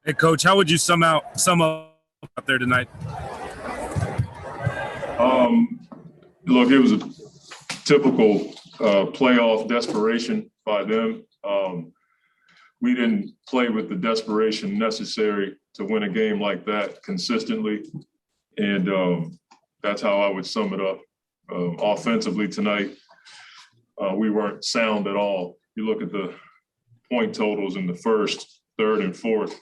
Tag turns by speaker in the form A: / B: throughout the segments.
A: Hey, Coach, how would you sum up out there tonight?
B: Look, it was a typical playoff desperation by them. We didn't play with the desperation necessary to win a game like that consistently, and that's how I would sum it up. Offensively tonight, we weren't sound at all. You look at the point totals in the first, third, and fourth.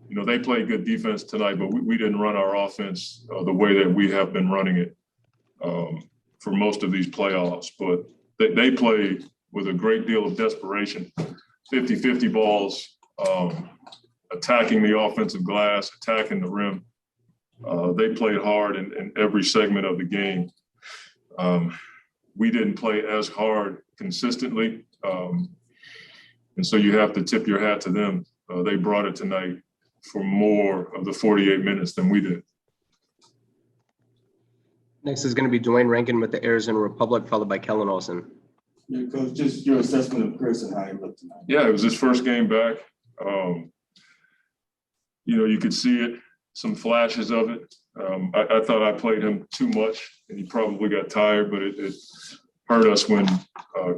B: You know, they played good defense tonight, but we didn't run our offense the way that we have been running it for most of these playoffs. But they played with a great deal of desperation, 50-50 balls, attacking the offensive glass, attacking the rim. They played hard in every segment of the game. We didn't play as hard consistently, and so you have to tip your hat to them. They brought it tonight for more of the 48 minutes than we did.
C: Next is going to be Dwayne Rankin with the Arizona Republic, followed by Kellen Olson.
D: Yeah, Coach, just your assessment of Chris and how he looked tonight.
B: Yeah, it was his first game back. You know, you could see it, some flashes of it. I thought I played him too much, and he probably got tired, but it hurt us when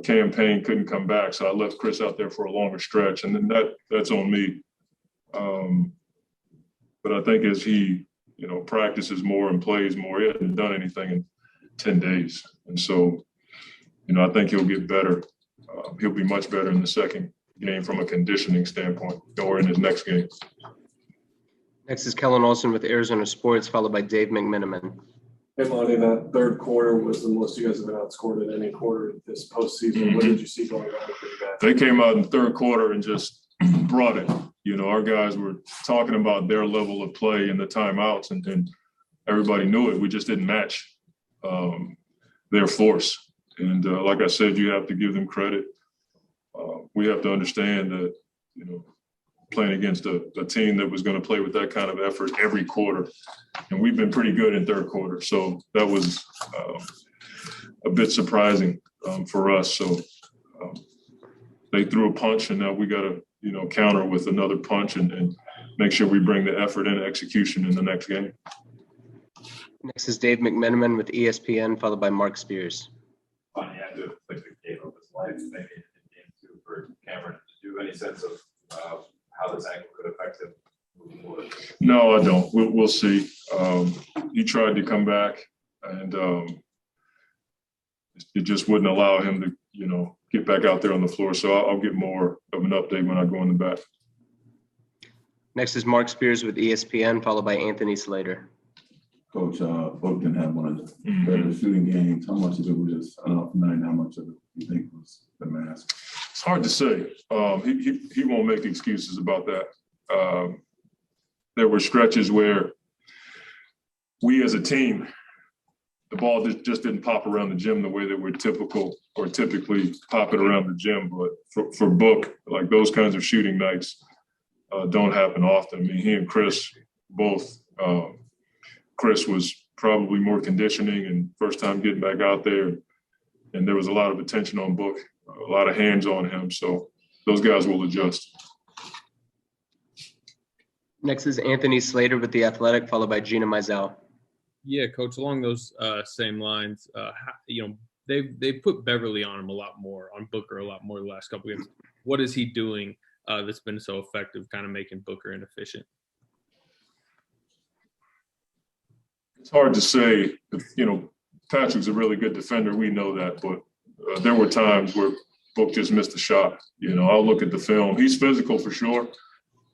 B: Cam couldn't come back. So I left Chris out there for a longer stretch, and then that's on me. But I think as he, you know, practices more and plays more, he hasn't done anything in 10 days. And so, you know, I think he'll get better. He'll be much better in the second game from a conditioning standpoint or in his next game.
C: Next is Kellen Olson with Arizona Sports, followed by Dave McMiniman.
E: Hey, Monty, that third quarter was the most you guys have been outscored in any quarter this postseason. What did you see going on for you guys?
B: They came out in the third quarter and just brought it. You know, our guys were talking about their level of play in the timeouts, and everybody knew it. We just didn't match their force. And like I said, you have to give them credit. We have to understand that, you know, playing against a team that was going to play with that kind of effort every quarter. And we've been pretty good in third quarter. So that was a bit surprising for us. So they threw a punch, and now we got to, you know, counter with another punch and make sure we bring the effort and execution in the next game.
C: Next is Dave McMiniman with ESPN, followed by Mark Spears.
F: Funny, I do like the game of his life, maybe in game two for Cameron. Do you have any sense of how this ankle could affect him moving forward?
B: No, I don't. We'll see. He tried to come back, and it just wouldn't allow him to, you know, get back out there on the floor. So I'll get more of an update when I go in the back.
C: Next is Mark Spears with ESPN, followed by Anthony Slater.
D: Coach, Book didn't have one of the better shooting games. How much of it was just enough night? How much of it you think was the mask?
B: It's hard to say. He won't make excuses about that. There were stretches where we as a team, the ball just didn't pop around the gym the way that we're typically pop it around the gym. But for Book, like those kinds of shooting nights don't happen often. I mean, he and Chris both, Chris was probably more conditioning and first time getting back out there. And there was a lot of attention on Book, a lot of hands on him. So those guys will adjust.
C: Next is Anthony Slater with The Athletic, followed by Gina Mizell.
G: Yeah, Coach, along those same lines, you know, they put Beverly on him a lot more, on Booker a lot more the last couple games. What is he doing that's been so effective, kind of making Booker inefficient?
B: It's hard to say. You know, Patrick's a really good defender. We know that, but there were times where Book just missed a shot. You know, I'll look at the film. He's physical for sure.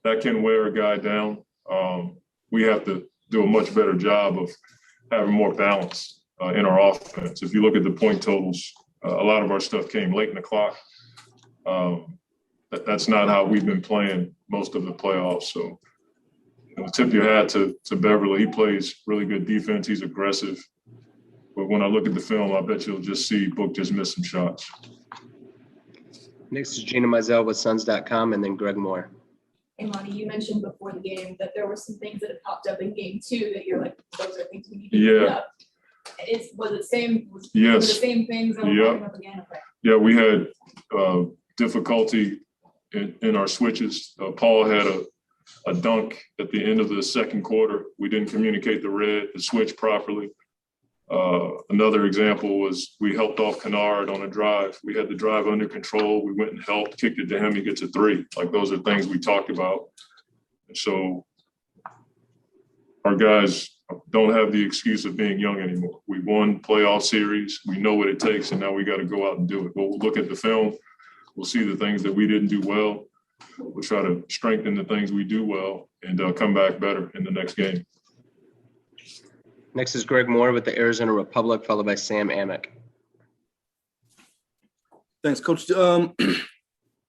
B: That can wear a guy down. We have to do a much better job of having more balance in our offense. If you look at the point totals, a lot of our stuff came late in the clock. That's not how we've been playing most of the playoffs. So, you know, tip your hat to Beverly. He plays really good defense. He's aggressive. But when I look at the film, I bet you'll just see Book just miss some shots.
C: Next is Gina Mizell with Suns.com, and then Greg Moore.
H: Hey, Monty, you mentioned before the game that there were some things that had popped up in game two that you're like, those are things we need to clean up. Was it the same things that were popping up again? Okay.
B: Yeah, we had difficulty in our switches. Paul had a dunk at the end of the second quarter. We didn't communicate the switch properly. Another example was we helped off Kennard on a drive. We had the drive under control. We went and helped, kicked it to him. He gets a three. Like, those are things we talked about. And so our guys don't have the excuse of being young anymore. We won playoff series. We know what it takes, and now we got to go out and do it. We'll look at the film. We'll see the things that we didn't do well. We'll try to strengthen the things we do well and come back better in the next game.
C: Next is Greg Moore with the Arizona Republic, followed by Sam Amick.
I: Thanks, Coach.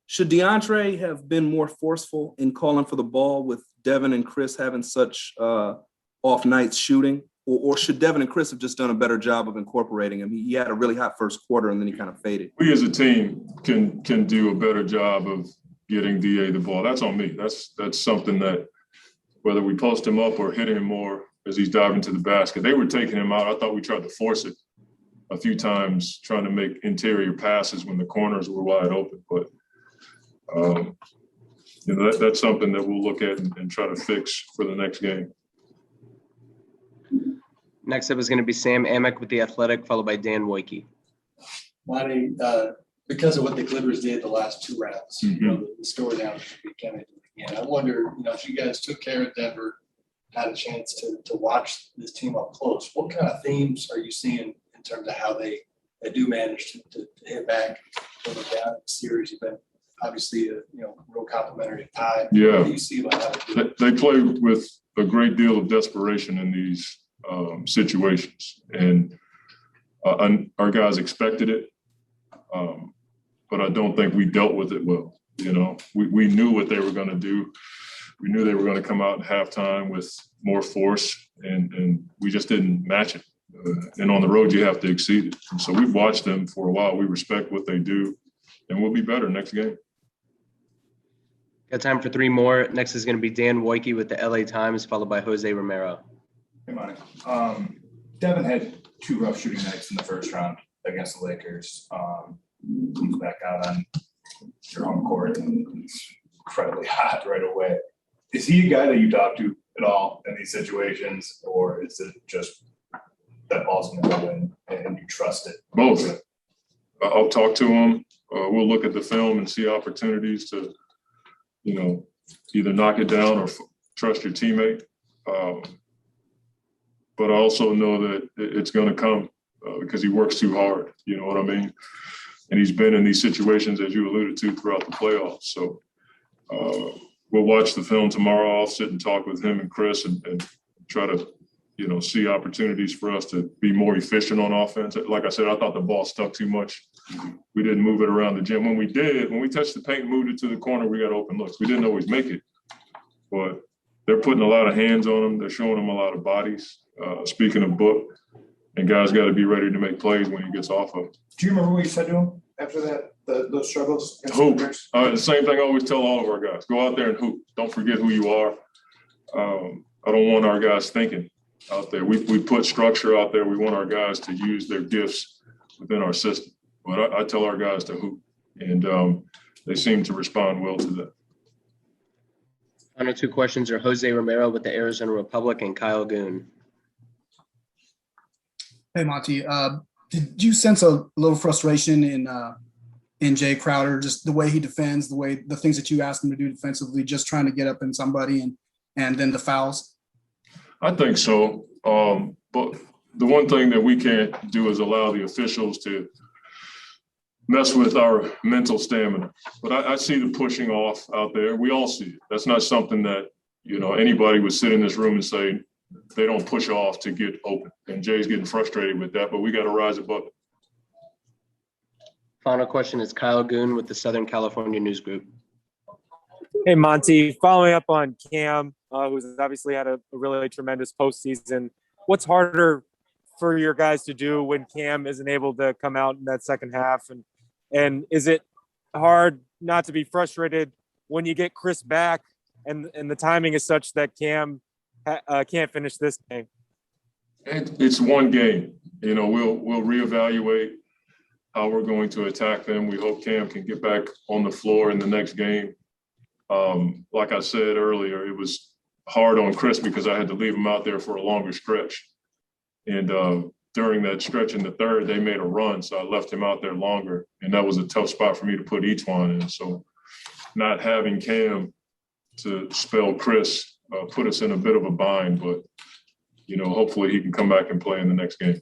I: Should DeAndre have been more forceful in calling for the ball with Devin and Chris having such off nights shooting? Or should Devin and Chris have just done a better job of incorporating him? He had a really hot first quarter, and then he kind of faded.
B: We as a team can do a better job of getting DA the ball. That's on me. That's something that, whether we post him up or hit him more as he's diving to the basket, they were taking him out. I thought we tried to force it a few times, trying to make interior passes when the corners were wide open. But that's something that we'll look at and try to fix for the next game.
C: Next up is going to be Sam Amick with the Athletic, followed by Dan Woike.
J: Monty, because of what the Clippers did the last two rounds, the story now is going to be can they do it again? I wonder, if you guys took care of Denver, had a chance to watch this team up close, what kind of themes are you seeing in terms of how they do manage to hit back from the down series? You've been obviously a real complimentary tie.
B: Yeah.
J: What do you see about how they do it?
B: They play with a great deal of desperation in these situations, and our guys expected it, but I don't think we dealt with it well. We knew what they were going to do. We knew they were going to come out at halftime with more force, and we just didn't match it. And on the road, you have to exceed it. And so we've watched them for a while. We respect what they do, and we'll be better next game.
C: Got time for three more. Next is going to be Dan Woike with the LA Times, followed by Jose Romero.
K: Hey, Monty. Devin had two rough shooting nights in the first round against the Lakers. Comes back out on your home court and he's incredibly hot right away. Is he a guy that you talk to at all in these situations, or is it just that ball's going to go in and you trust it?
B: Both. I'll talk to him. We'll look at the film and see opportunities to, either knock it down or trust your teammate. But I also know that it's going to come because he works too hard. You know what I mean? And he's been in these situations, as you alluded to, throughout the playoffs. So we'll watch the film tomorrow. I'll sit and talk with him and Chris and try to, see opportunities for us to be more efficient on offense. Like I said, I thought the ball stuck too much. We didn't move it around the gym. When we touched the paint and moved it to the corner, we got open looks. We didn't always make it, but they're putting a lot of hands on them. They're showing them a lot of bodies. Speaking of Book, and guys got to be ready to make plays when he gets off of.
K: Do you remember what you said to him after that, those struggles?
B: Hoop. The same thing I always tell all of our guys. Go out there and hoop. Don't forget who you are. I don't want our guys thinking out there. We put structure out there. We want our guys to use their gifts within our system. But I tell our guys to hoop, and they seem to respond well to that.
C: Final two questions are Jose Romero with the Arizona Republic and Kyle Goon.
L: Hey, Monty. Did you sense a little frustration in Jay Crowder, just the way he defends, the things that you asked him to do defensively, just trying to get up in somebody and then the fouls?
B: I think so. But the one thing that we can't do is allow the officials to mess with our mental stamina. But I see the pushing off out there. We all see it. That's not something that, anybody would sit in this room and say they don't push off to get open. And Jay's getting frustrated with that, but we got to rise above it.
C: Final question is Kyle Goon with the Southern California News Group.
M: Hey, Monty, following up on Cam, who's obviously had a really tremendous postseason. What's harder for your guys to do when Cam isn't able to come out in that second half? And is it hard not to be frustrated when you get Chris back and the timing is such that Cam can't finish this game?
B: It's one game. We'll reevaluate how we're going to attack them. We hope Cam can get back on the floor in the next game. Like I said earlier, it was hard on Chris because I had to leave him out there for a longer stretch. And during that stretch in the third, they made a run, so I left him out there longer. And that was a tough spot for me to put Etwan in. So not having Cam to spell Chris put us in a bit of a bind, but, hopefully he can come back and play in the next game.